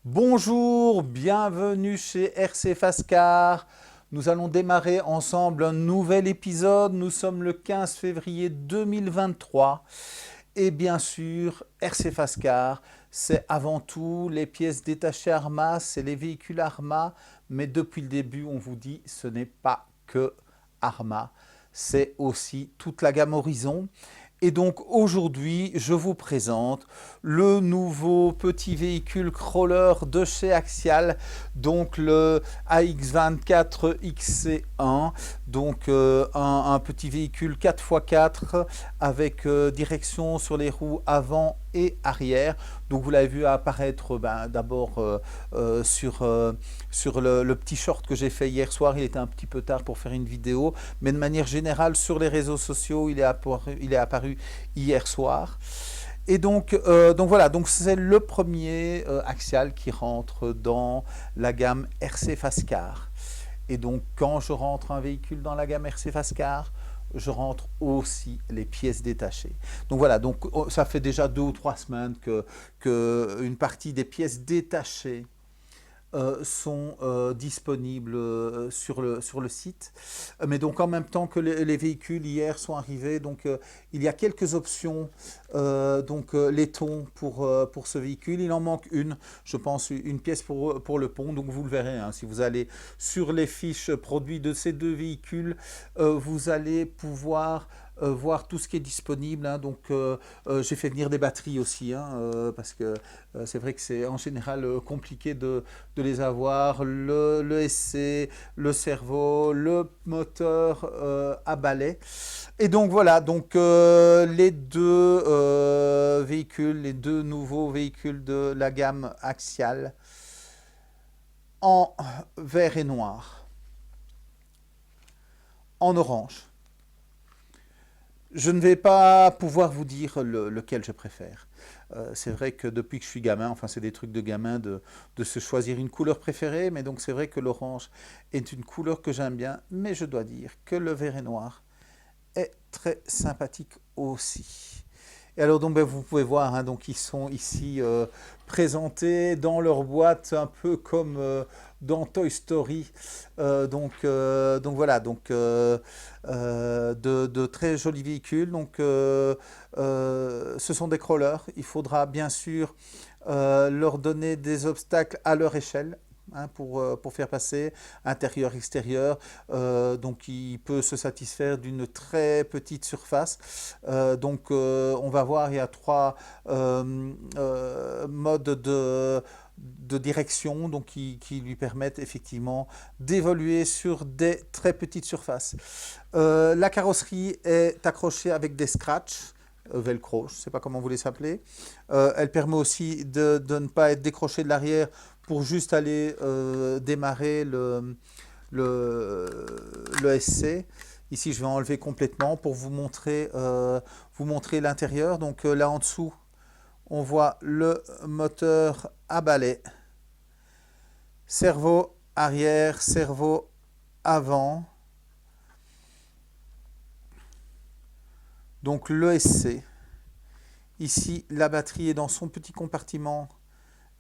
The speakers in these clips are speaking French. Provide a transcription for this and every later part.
Bonjour, bienvenue chez RC Fascar. Nous allons démarrer ensemble un nouvel épisode. Nous sommes le 15 février 2023. Et bien sûr, RC Fascar, c'est avant tout les pièces détachées Arma, c'est les véhicules Arma. Mais depuis le début, on vous dit ce n'est pas que Arma, c'est aussi toute la gamme Horizon. Et donc aujourd'hui, je vous présente le nouveau petit véhicule crawler de chez Axial, donc le AX24 XC1, donc un petit véhicule 4x4 avec direction sur les roues avant et arrière. Donc vous l'avez vu apparaître d'abord sur le petit short que j'ai fait hier soir. Il était un petit peu tard pour faire une vidéo, mais de manière générale sur les réseaux sociaux, il est apparu hier soir. Et donc voilà, donc c'est le premier Axial qui rentre dans la gamme RC Fascar. Et donc quand je rentre un véhicule dans la gamme RC Fascar, je rentre aussi les pièces détachées. Donc voilà, donc ça fait déjà 2 ou 3 semaines que une partie des pièces détachées sont disponibles sur le site. Mais donc en même temps que les véhicules hier sont arrivés, donc il y a quelques options, laiton pour ce véhicule. Il en manque une, je pense, une pièce pour le pont. Donc vous le verrez, hein, si vous allez sur les fiches produits de ces deux véhicules, vous allez pouvoir voir tout ce qui est disponible. Hein. Donc j'ai fait venir des batteries aussi, hein, parce que c'est vrai que c'est en général compliqué de les avoir. Le SC, le servo, le moteur à balai. Et donc voilà, donc les deux véhicules, les deux nouveaux véhicules de la gamme Axial en vert et noir, en orange. Je ne vais pas pouvoir vous dire lequel je préfère. C'est vrai que depuis que je suis gamin, enfin c'est des trucs de gamin de se choisir une couleur préférée, mais donc c'est vrai que l'orange est une couleur que j'aime bien, mais je dois dire que le vert et noir est très sympathique aussi. Et alors donc vous pouvez voir, hein, donc ils sont ici présentés dans leur boîte un peu comme dans Toy Story. Donc voilà, donc de très jolis véhicules. Donc ce sont des crawlers. Il faudra bien sûr leur donner des obstacles à leur échelle. Hein, pour faire passer intérieur, extérieur. Donc il peut se satisfaire d'une très petite surface. On va voir, il y a 3 modes de direction donc qui lui permettent effectivement d'évoluer sur des très petites surfaces. La carrosserie est accrochée avec des scratchs. Velcro, je ne sais pas comment vous les appelez. Elle permet aussi de ne pas être décrochée de l'arrière pour juste aller démarrer le SC. Ici, je vais enlever complètement pour vous montrer l'intérieur. Donc là en dessous, on voit le moteur à balai. Servo arrière, servo avant. Donc le SC. Ici, la batterie est dans son petit compartiment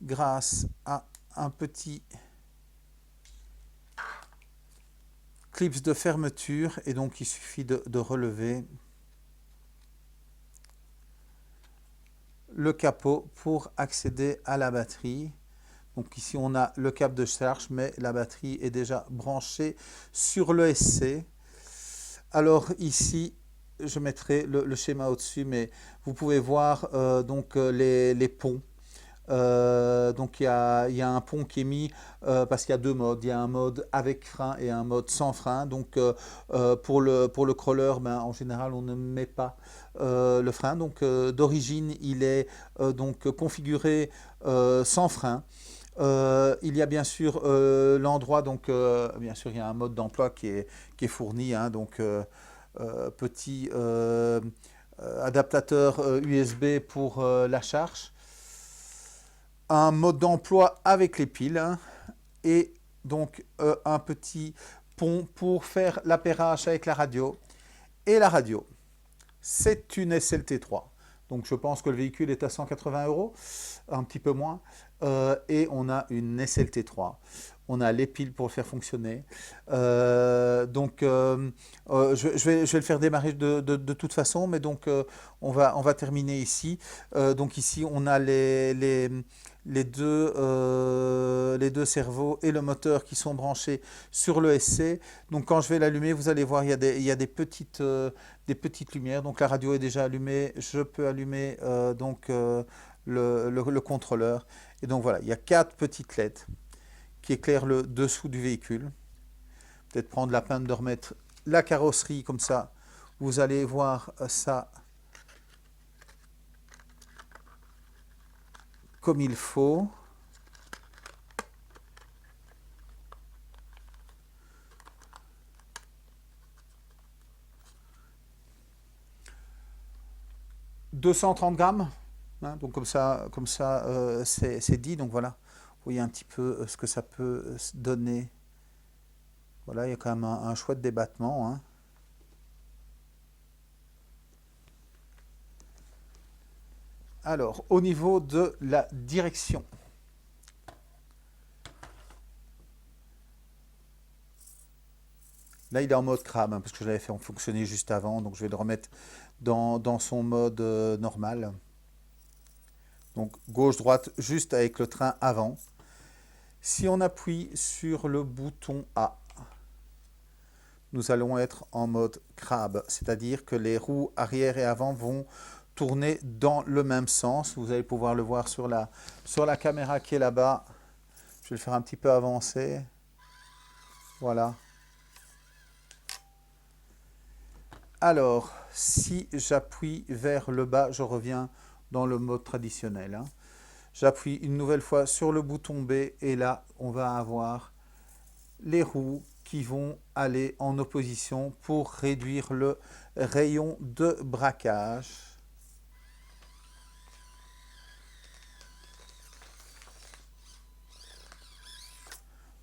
grâce à un petit clips de fermeture. Et donc, il suffit de relever le capot pour accéder à la batterie. Donc ici, on a le câble de charge, mais la batterie est déjà branchée sur le SC. Alors ici, je mettrai le schéma au-dessus, mais vous pouvez voir les ponts. Donc il y a un pont qui est mis parce qu'il y a 2 modes. Il y a un mode avec frein et un mode sans frein. Donc pour le crawler, en général, on ne met pas le frein. Donc d'origine, il est donc configuré sans frein. Il y a bien sûr l'endroit, donc bien sûr il y a un mode d'emploi qui est fourni, hein, donc petit adaptateur USB pour la charge, un mode d'emploi avec les piles, hein, et donc un petit pont pour faire l'appairage avec la radio. Et la radio, c'est une SLT3. Donc je pense que le véhicule est à 180 euros, un petit peu moins. Et on a une SLT3. On a les piles pour le faire fonctionner. Je vais le faire démarrer de toute façon, mais donc on va terminer ici. Donc ici, on a les deux cerveaux et le moteur qui sont branchés sur le SC. Donc quand je vais l'allumer, vous allez voir, il y a des petites lumières. Donc la radio est déjà allumée. Je peux allumer le contrôleur. Et donc voilà, il y a 4 petites LED qui éclairent le dessous du véhicule. Peut-être prendre la peine de remettre la carrosserie comme ça. Vous allez voir ça comme il faut. « 230 grammes ». Hein, donc comme ça c'est dit. Donc voilà, vous voyez un petit peu ce que ça peut donner. Voilà, il y a quand même un chouette débattement. Hein. Alors, au niveau de la direction. Là, il est en mode crabe, hein, parce que je l'avais fait fonctionner juste avant. Donc, je vais le remettre dans son mode normal. Donc, gauche-droite, juste avec le train avant. Si on appuie sur le bouton A, nous allons être en mode crabe. C'est-à-dire que les roues arrière et avant vont tourner dans le même sens. Vous allez pouvoir le voir sur la caméra qui est là-bas. Je vais le faire un petit peu avancer. Voilà. Alors, si j'appuie vers le bas, je reviens dans le mode traditionnel. Hein. J'appuie une nouvelle fois sur le bouton B et là, on va avoir les roues qui vont aller en opposition pour réduire le rayon de braquage.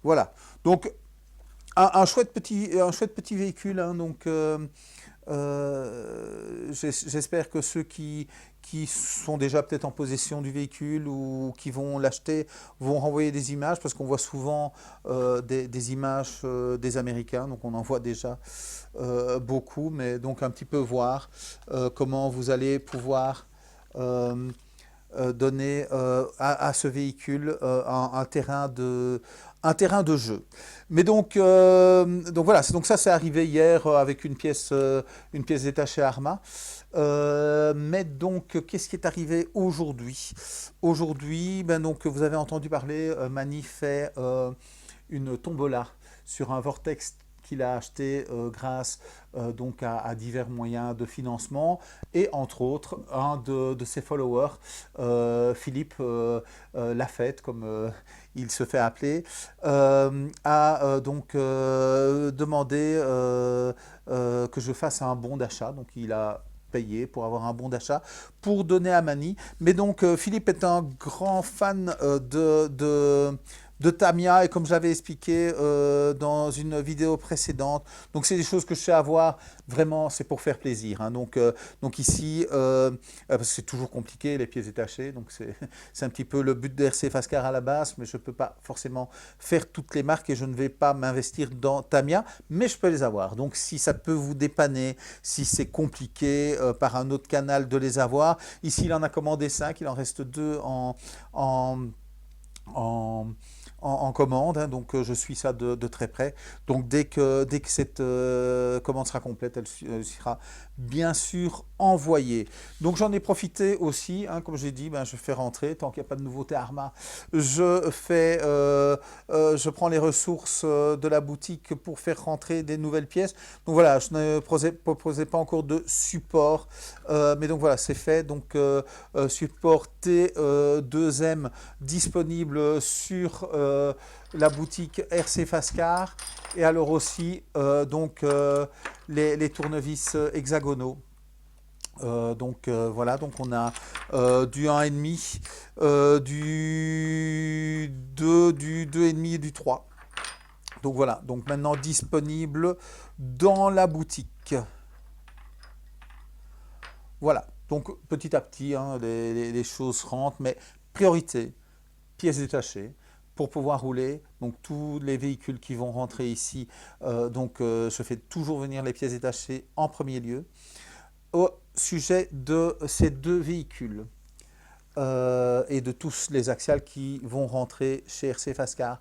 Voilà. Donc, un chouette petit véhicule. Hein, donc, j'espère que ceux qui sont déjà peut-être en possession du véhicule ou qui vont l'acheter vont renvoyer des images parce qu'on voit souvent des images des Américains, donc on en voit déjà beaucoup, mais donc un petit peu voir comment vous allez pouvoir donner à ce véhicule un terrain de jeu. Mais donc voilà, donc ça c'est arrivé hier avec une pièce détachée Arma. Mais donc, qu'est-ce qui est arrivé aujourd'hui? Aujourd'hui, ben donc, vous avez entendu parler, Mani fait une tombola sur un vortex qu'il a acheté grâce donc à divers moyens de financement et entre autres un de ses followers, Philippe Lafette comme il se fait appeler, a donc demandé que je fasse un bon d'achat. Donc il a payé pour avoir un bon d'achat pour donner à Mani. Mais donc Philippe est un grand fan de Tamiya et comme j'avais expliqué dans une vidéo précédente, donc c'est des choses que je sais avoir, vraiment c'est pour faire plaisir. Hein. Donc ici, parce que c'est toujours compliqué les pièces détachées, donc c'est un petit peu le but de RC Fascar à la base, mais je ne peux pas forcément faire toutes les marques et je ne vais pas m'investir dans Tamiya, mais je peux les avoir. Donc si ça peut vous dépanner, si c'est compliqué par un autre canal de les avoir, ici il en a commandé 5, il en reste 2 en commande, hein, donc je suis ça de très près. Donc dès que cette commande sera complète, elle sera bien sûr envoyée. Donc j'en ai profité aussi, hein, comme j'ai dit, ben, je fais rentrer, tant qu'il n'y a pas de nouveauté Arma, je prends les ressources de la boutique pour faire rentrer des nouvelles pièces. Donc voilà, je ne proposais pas encore de support, mais donc voilà, c'est fait. Donc support T2M disponible sur la boutique RC Fascar et alors aussi les tournevis hexagonaux. Voilà, donc on a du 1,5, du 2, du 2,5 et du 3. Donc voilà, donc maintenant disponible dans la boutique. Voilà. Donc petit à petit, hein, les choses rentrent, mais priorité, pièces détachées pour pouvoir rouler. Donc tous les véhicules qui vont rentrer ici, je fais toujours venir les pièces détachées en premier lieu. Au sujet de ces deux véhicules et de tous les axiales qui vont rentrer chez RC Fast-Car,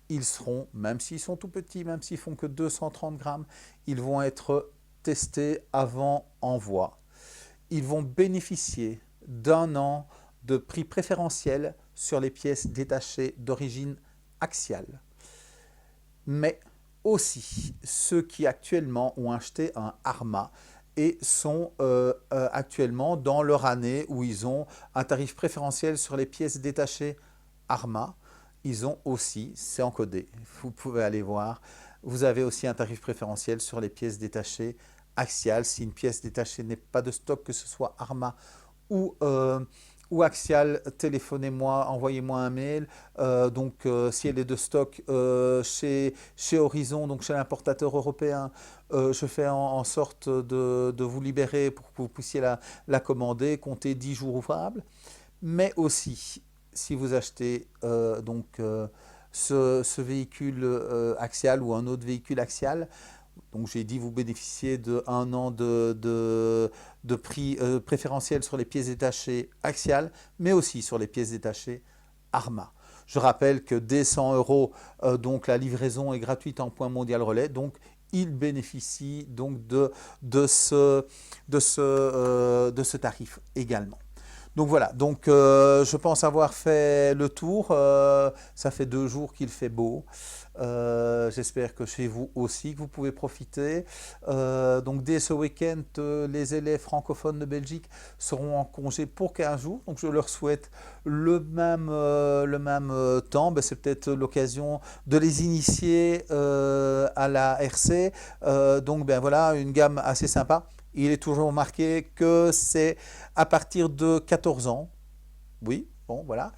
ils seront, même s'ils sont tout petits, même s'ils font que 230 grammes, ils vont être testés avant envoi. Ils vont bénéficier d'un an de prix préférentiel sur les pièces détachées d'origine axiale. Mais aussi ceux qui actuellement ont acheté un Arma et sont actuellement dans leur année où ils ont un tarif préférentiel sur les pièces détachées Arma, ils ont aussi, c'est encodé, vous pouvez aller voir, vous avez aussi un tarif préférentiel sur les pièces détachées axiales. Si une pièce détachée n'est pas de stock, que ce soit Arma ou Axial, téléphonez-moi, envoyez-moi un mail. Si elle est de stock chez Horizon, donc chez l'importateur européen, je fais en sorte de vous libérer pour que vous puissiez la commander, comptez 10 jours ouvrables. Mais aussi, si vous achetez ce véhicule axial ou un autre véhicule axial, donc j'ai dit vous bénéficiez d'un an de prix préférentiel sur les pièces détachées axiales, mais aussi sur les pièces détachées Arma. Je rappelle que dès 100 €, donc la livraison est gratuite en point mondial relais, donc il bénéficie donc de ce tarif également. Donc voilà, je pense avoir fait le tour. Ça fait 2 jours qu'il fait beau. J'espère que chez vous aussi, que vous pouvez profiter. Donc dès ce week-end, les élèves francophones de Belgique seront en congé pour 15 jours. Donc je leur souhaite le même temps. C'est peut-être l'occasion de les initier à la RC. Voilà, une gamme assez sympa. Il est toujours marqué que c'est à partir de 14 ans. Oui, bon, voilà.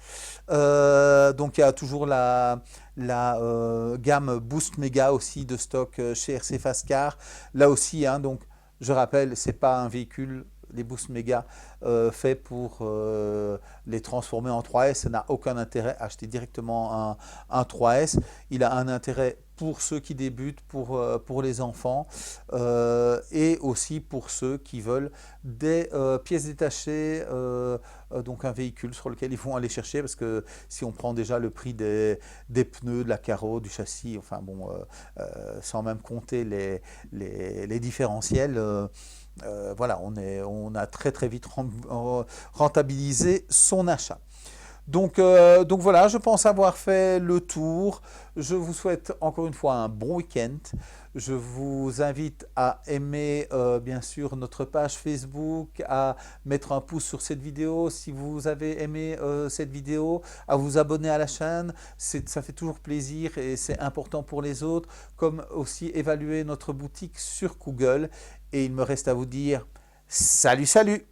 Il y a toujours la gamme Boost Mega aussi de stock chez RC Fast-Car. Là aussi, hein, donc, je rappelle, c'est pas un véhicule, les Boost Mega, fait pour les transformer en 3S. Ça n'a aucun intérêt. Acheter directement un 3S. Il a un intérêt pour ceux qui débutent, pour les enfants et aussi pour ceux qui veulent des pièces détachées, donc un véhicule sur lequel ils vont aller chercher, parce que si on prend déjà le prix des pneus, de la carreau, du châssis, enfin bon, sans même compter les différentiels, voilà, on a très très vite rentabilisé son achat. Donc voilà, je pense avoir fait le tour. Je vous souhaite encore une fois un bon week-end. Je vous invite à aimer bien sûr notre page Facebook, à mettre un pouce sur cette vidéo si vous avez aimé cette vidéo, à vous abonner à la chaîne. Ça fait toujours plaisir et c'est important pour les autres, comme aussi évaluer notre boutique sur Google. Et il me reste à vous dire salut, salut!